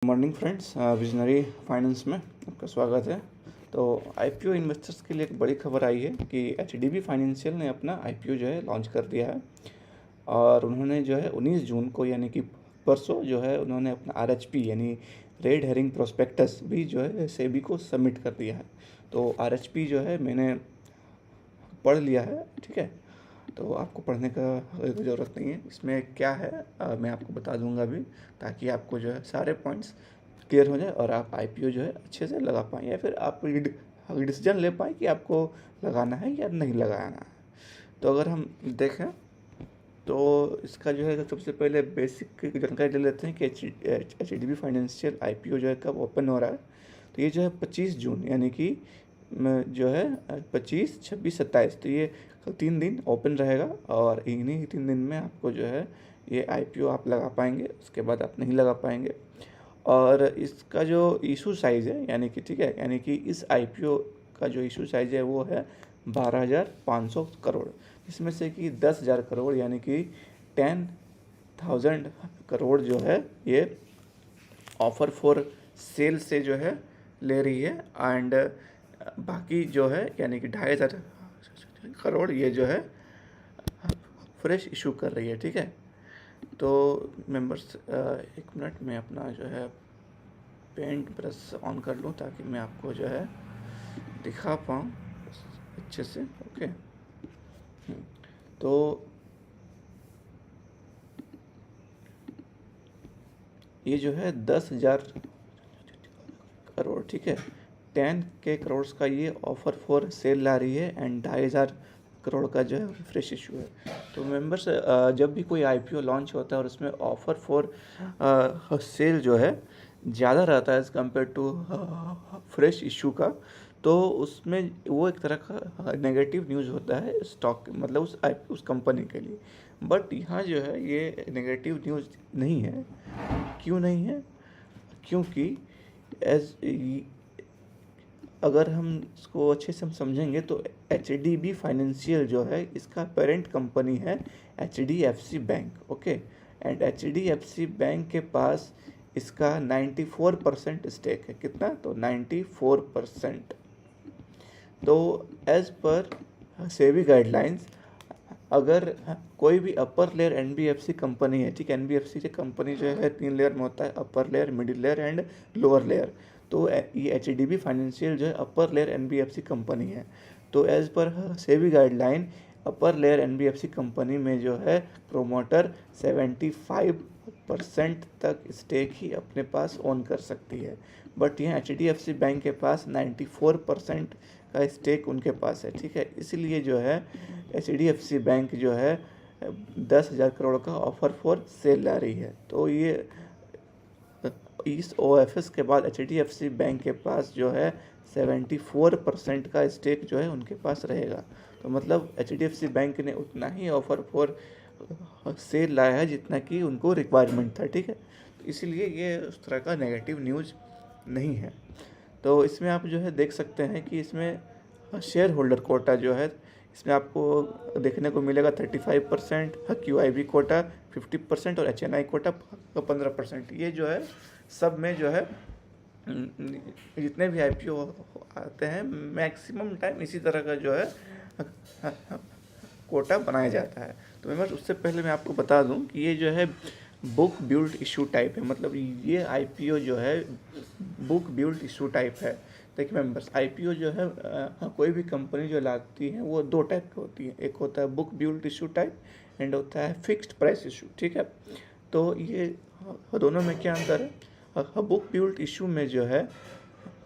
Morning friends, visionary finance में आपका स्वागत है। तो आईपीओ इन्वेस्टर्स के लिए एक बड़ी खबर आई है कि एचडीबी फाइनेंशियल ने अपना आईपीओ जो है लॉन्च कर दिया है। और उन्होंने जो है 19 जून को यानी कि परसों जो है उन्होंने अपना आरएचपी यानी रेड हेरिंग प्रोस्पेक्टस भी जो है सेबी को सबमिट कर दिया है। तो आरएचपी जो है मैंने पढ़ लिया है, ठीक है। तो आपको पढ़ने का ज़रूरत नहीं है। इसमें क्या है मैं आपको बता दूंगा अभी, ताकि आपको जो है सारे पॉइंट्स क्लियर हो जाए और आप आईपीओ जो है अच्छे से लगा पाएँ, या फिर आप डिसीजन ले पाएँ कि आपको लगाना है या नहीं लगाना है। तो अगर हम देखें तो इसका जो है सबसे पहले बेसिक जानकारी ले लेते हैं कि एचडीबी फाइनेंशियल आईपीओ जो है कब ओपन हो रहा है। तो ये जो है 25 जून यानी कि जो है 25, 26, 27, तो ये 3 दिन ओपन रहेगा। और इन्हीं 3 दिन में आपको जो है ये आईपीओ आप लगा पाएंगे, उसके बाद आप नहीं लगा पाएंगे। और इसका जो इशू साइज़ है यानी कि, ठीक है, यानी कि इस आईपीओ का जो इशू साइज़ है वो है 12,500 करोड़, इसमें से कि 10,000 करोड़ यानी कि 10,000 करोड़ जो है ये ऑफर फॉर सेल से जो है ले रही है। एंड बाकी जो है यानी कि 2,500 करोड़ ये जो है फ्रेश इशू कर रही है, ठीक है। तो मेंबर्स, एक मिनट में अपना जो है पेंट ब्रश ऑन कर लूँ ताकि मैं आपको जो है दिखा पाऊँ अच्छे से। ओके, तो ये जो है 10,000 करोड़, ठीक है, 10K करोड़ का ये ऑफर फॉर सेल ला रही है एंड 2,500 करोड़ का जो है फ्रेश इशू है। तो मेंबर्स, जब भी कोई आईपीओ लॉन्च होता है और उसमें ऑफर फॉर सेल जो है ज़्यादा रहता है as compare to fresh issue का, तो उसमें वो एक तरह का नेगेटिव न्यूज़ होता है स्टॉक, मतलब उस कंपनी के लिए। बट यहाँ जो है ये नेगेटिव न्यूज़ नहीं है। क्यों नहीं है? क्योंकि एज अगर हम इसको अच्छे से हम समझेंगे तो एचडीबी फाइनेंशियल जो है इसका पेरेंट कंपनी है HDFC bank, okay. And HDFC bank के पास इसका 94% स्टेक है। कितना? तो 94%। तो एज पर सेबी गाइडलाइंस, अगर कोई भी अपर लेयर एनबीएफसी कंपनी है, ठीक है, एनबीएफसी की कंपनी जो है 3 लेयर में होता है, upper layer, middle layer and lower layer. तो ये एचडीबी फाइनेंशियल जो है अपर लेयर एनबीएफसी कंपनी है। तो as per SEBI guideline upper layer NBFC company में जो है प्रोमोटर 75% तक स्टेक ही अपने पास ओन कर सकती है। बट यहाँ एचडीएफसी बैंक के पास 94% का स्टेक उनके पास है, ठीक है। इसलिए जो है एचडीएफसी बैंक जो है 10,000 करोड़ का ऑफर फॉर सेल ला रही है। तो ये इस ओएफएस के बाद एचडीएफसी बैंक के पास जो है 74% का स्टेक जो है उनके पास रहेगा। तो मतलब एचडीएफसी बैंक ने उतना ही ऑफर फॉर सेल लाया है जितना कि उनको रिक्वायरमेंट था, ठीक है। तो इसीलिए ये उस तरह का नेगेटिव न्यूज़ नहीं है। तो इसमें आप जो है देख सकते हैं कि इसमें शेयर होल्डर कोटा जो है इसमें आपको देखने को मिलेगा 35%, क्यूआईबी कोटा 50% और एचएनआई कोटा 15%। ये जो है सब में जो है जितने भी आईपीओ आते हैं मैक्सिमम टाइम इसी तरह का जो है कोटा बनाया जाता है। तो मेंबर्स, उससे पहले मैं आपको बता दूं कि ये जो है बुक बिल्ड इशू टाइप है, मतलब ये आईपीओ जो है बुक बिल्ड इशू टाइप है। देखिए मेंबर्स, आईपीओ जो है कोई भी कंपनी जो लाती है वो 2 टाइप की होती है। एक होता है book build issue type and होता है फिक्स्ड प्राइस इशू, ठीक है। तो ये दोनों में क्या अंतर है? बुक बिल्ड इशू में जो है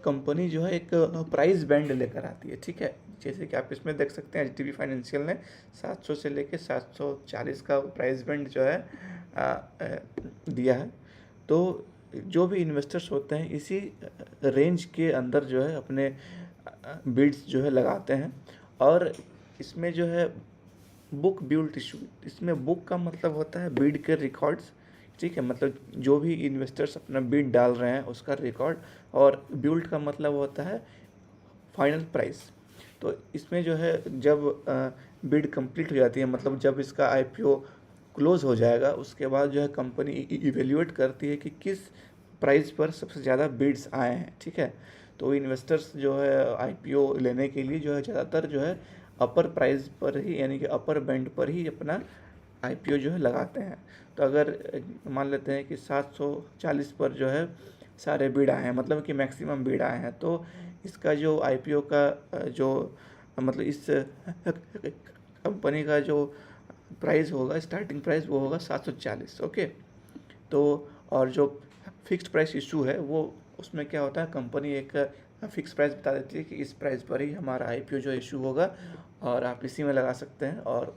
कंपनी जो है एक प्राइस बैंड लेकर आती है, ठीक है। जैसे कि आप इसमें देख सकते हैं एचडीबी फाइनेंशियल ने 700 से लेकर 740 का प्राइस बैंड जो है दिया है। तो जो भी इन्वेस्टर्स होते हैं इसी रेंज के अंदर जो है अपने बिड्स जो है लगाते हैं। और इसमें जो है बुक बिल्ड इशू, इसमें बुक का मतलब होता है बिड के रिकॉर्ड्स, ठीक है, मतलब जो भी इन्वेस्टर्स अपना बिड डाल रहे हैं उसका रिकॉर्ड। और बिल्ड का मतलब होता है फाइनल प्राइस। तो इसमें जो है जब बिड कंप्लीट हो जाती है, मतलब जब इसका आईपीओ क्लोज हो जाएगा, उसके बाद जो है कंपनी इवेल्युएट करती है कि किस प्राइस पर सबसे ज़्यादा बिड्स आए हैं, ठीक है। तो इन्वेस्टर्स जो है आईपीओ लेने के लिए जो है ज़्यादातर जो है अपर प्राइस पर ही, यानी कि अपर बैंड पर ही अपना आईपीओ जो है लगाते हैं। तो अगर मान लेते हैं कि 740 पर जो है सारे बिड आए हैं, मतलब कि मैक्सिमम बिड आए हैं, तो इसका जो आईपीओ का जो मतलब इस कंपनी का जो प्राइस होगा, स्टार्टिंग प्राइस, वो होगा 740। ओके। तो और जो फिक्स्ड प्राइस इशू है वो, उसमें क्या होता है, कंपनी एक फिक्स प्राइस बता देती है कि इस प्राइस पर ही हमारा आईपीओ जो इशू होगा और आप इसी में लगा सकते हैं, और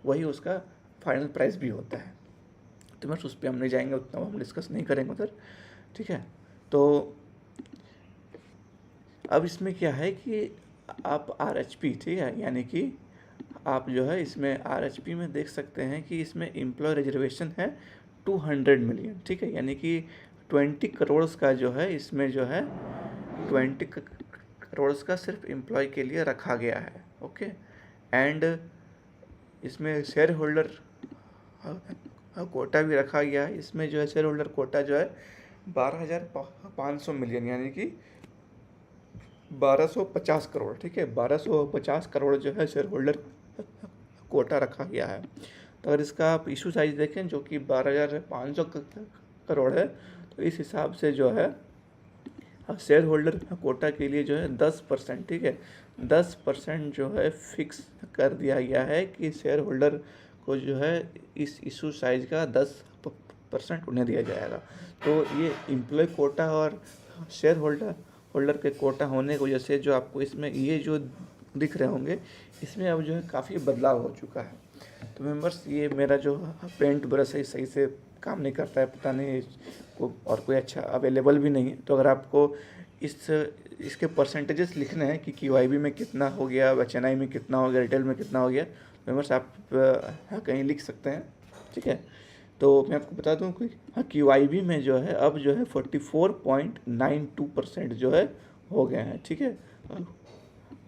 वही उसका फाइनल प्राइस भी होता है। तो बस उस पर हम नहीं जाएंगे, उतना हम डिस्कस नहीं करेंगे उधर, ठीक है। तो अब इसमें क्या है कि आप आरएचपी, ठीक है, यानी कि आप जो है इसमें आरएचपी में देख सकते हैं कि इसमें एम्प्लॉय रिजर्वेशन है 200 मिलियन, ठीक है, यानी कि 20 करोड़ का जो है इसमें जो है 20 करोड़ का सिर्फ एम्प्लॉय के लिए रखा गया है। ओके। एंड इसमें शेयर होल्डर कोटा भी रखा गया है। इसमें जो है शेयर होल्डर कोटा जो है 12,500 मिलियन, यानी कि 1250 करोड़, ठीक है, 1250 करोड़ जो है शेयर होल्डर कोटा रखा गया है। तो अगर इसका आप इशू साइज देखें जो कि 12,500 करोड़ है, तो इस हिसाब से जो है शेयर होल्डर कोटा के लिए जो है 10%, ठीक है, 10% जो है फिक्स कर दिया गया है कि शेयर होल्डर को जो है इस इशू साइज का 10% उन्हें दिया जाएगा। तो ये एम्प्लॉय कोटा और शेयर होल्डर के कोटा होने की वजह से जो आपको इसमें ये जो दिख रहे होंगे, इसमें अब जो है काफ़ी बदलाव हो चुका है। तो मेंबर्स, ये मेरा जो पेंट ब्रश है सही से काम नहीं करता है, पता नहीं को, और कोई अच्छा अवेलेबल भी नहीं है। तो अगर आपको इसके परसेंटेजेस लिखने हैं कि क्यूआईबी में कितना हो गया, एचएनआई में कितना हो गया, रिटेल में कितना हो गया, मेंबर्स आप कहीं लिख सकते हैं, ठीक है। तो मैं आपको बता दूं कि क्यूआईबी में जो है अब जो है 44.92% जो है हो गए हैं, ठीक है,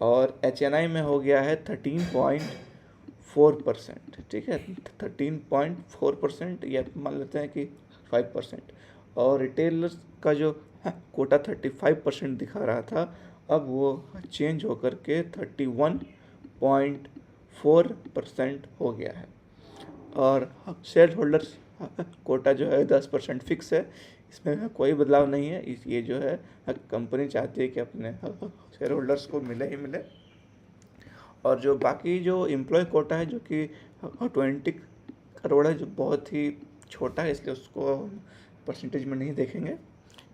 और एचएनआई में हो गया है 13.4%, ठीक है, 13.4%, या मान लेते हैं कि 5%। और रिटेलर्स का जो कोटा 35% दिखा रहा था, अब वो चेंज होकर के 31.4% हो गया है। और शेयर होल्डर्स कोटा जो है 10% फिक्स है, इसमें कोई बदलाव नहीं है। ये जो है कंपनी चाहती है कि अपने शेयर होल्डर्स को मिले ही मिले। और जो बाकी जो एम्प्लॉय कोटा है जो कि 20 करोड़ है, जो बहुत ही छोटा है, इसलिए उसको परसेंटेज में नहीं देखेंगे,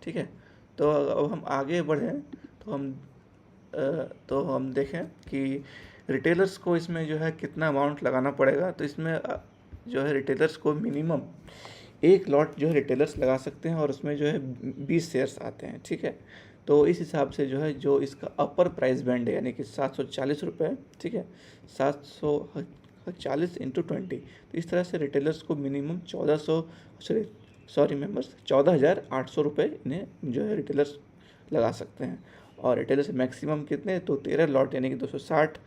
ठीक है। तो अब हम आगे बढ़ें तो हम देखें कि रिटेलर्स को इसमें जो है कितना अमाउंट लगाना पड़ेगा। तो इसमें जो है रिटेलर्स को मिनिमम एक लॉट जो है रिटेलर्स लगा सकते हैं, और उसमें जो है 20 शेयर्स आते हैं, ठीक है। तो इस हिसाब से जो है जो इसका अपर प्राइस बैंड है, यानी कि 740 रुपये, ठीक है, 740 इंटू 20, तो इस तरह से रिटेलर्स को मिनिमम 14,800 रुपये इन्हें जो है रिटेलर्स लगा सकते हैं। और रिटेलर्स मैक्सिमम कितने, तो 13 लॉट यानी कि 260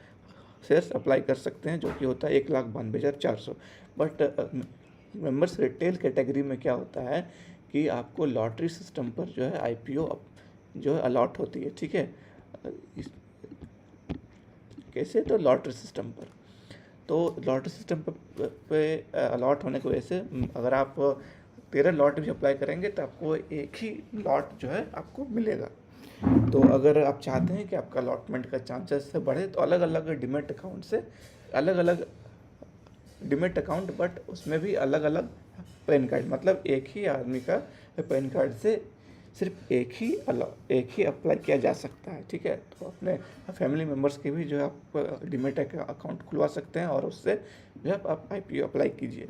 शेयर्स अप्लाई कर सकते हैं, जो कि होता है 1,92,400। बट मेंबर्स रिटेल कैटेगरी में क्या होता है कि आपको लॉटरी सिस्टम पर जो है आईपीओ जो है अलॉट होती है, ठीक है। कैसे, तो लॉटरी सिस्टम पर, तो लॉटरी सिस्टम पे अलॉट होने की वजह से अगर आप 13 लॉट भी अप्लाई करेंगे तो आपको एक ही लॉट जो है आपको मिलेगा। तो अगर आप चाहते हैं कि आपका अलॉटमेंट का चांसेस से बढ़े, तो अलग अलग डिमेट अकाउंट से अलग अलग डिमेट अकाउंट, बट उसमें भी अलग अलग पैन कार्ड, मतलब एक ही आदमी का पैन कार्ड से सिर्फ एक ही अप्लाई किया जा सकता है, ठीक है। तो अपने फैमिली मेम्बर्स के भी जो है आप डिमेट अकाउंट खुलवा सकते हैं, और उससे जो है आप आईपीओ अप्लाई कीजिए।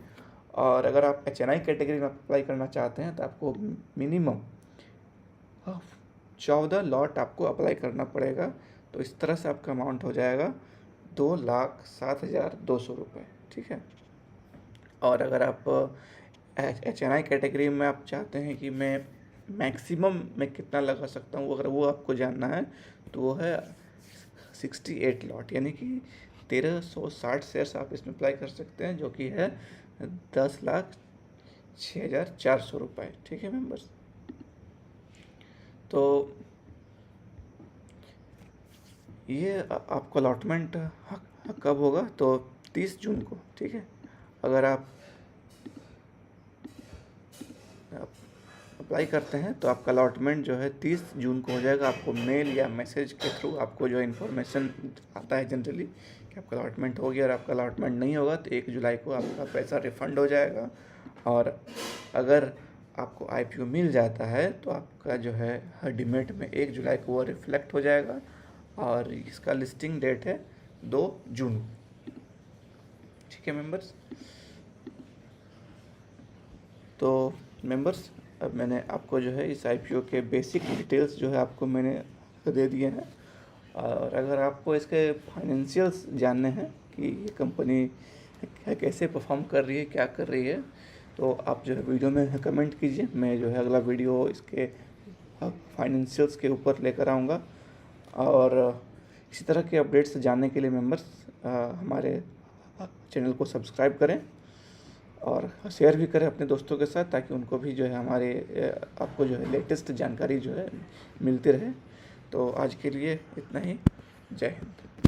और अगर आप एचएनआई कैटेगरी में अप्लाई करना चाहते हैं तो आपको मिनिमम 14 लॉट आपको अप्लाई करना पड़ेगा। तो इस तरह से आपका अमाउंट हो जाएगा 2,07,200 रुपये, ठीक है। और अगर आप एचएनआई कैटेगरी में आप चाहते हैं कि मैं मैक्सिमम मैं कितना लगा सकता हूँ, अगर वो आपको जानना है तो वो है 68 लॉट, यानी कि 1,360 शेयर्स आप इसमें अप्लाई कर सकते हैं, जो कि है 10,06,400 रुपये, ठीक है मेंबर्स। तो ये आपको अलॉटमेंट कब होगा, तो 30 जून को, ठीक है। अगर आप अप्लाई करते हैं तो आपका अलॉटमेंट जो है 30 जून को हो जाएगा। आपको मेल या मैसेज के थ्रू आपको जो इन्फॉर्मेशन आता है जनरली कि आपका अलॉटमेंट हो गया। और आपका अलॉटमेंट नहीं होगा तो 1 जुलाई को आपका पैसा रिफ़ंड हो जाएगा। और अगर आपको आईपीओ मिल जाता है तो आपका जो है हर डीमेट में 1 जुलाई को वो रिफ्लेक्ट हो जाएगा। और इसका लिस्टिंग डेट है 2 जून, ठीक है मेंबर्स। तो मेंबर्स, अब मैंने आपको जो है इस आईपीओ के बेसिक डिटेल्स जो है आपको मैंने दे दिए हैं। और अगर आपको इसके फाइनेंशियल्स जानने हैं कि ये कंपनी कैसे परफॉर्म कर रही है, क्या कर रही है, तो आप जो है वीडियो में कमेंट कीजिए। मैं जो है अगला वीडियो इसके फाइनेंशियल्स के ऊपर लेकर आऊँगा। और इसी तरह के अपडेट्स जानने के लिए मेंबर्स हमारे चैनल को सब्सक्राइब करें और शेयर भी करें अपने दोस्तों के साथ, ताकि उनको भी जो है हमारे आपको जो है लेटेस्ट जानकारी जो है मिलती रहे। तो आज के लिए इतना ही। जय हिंद।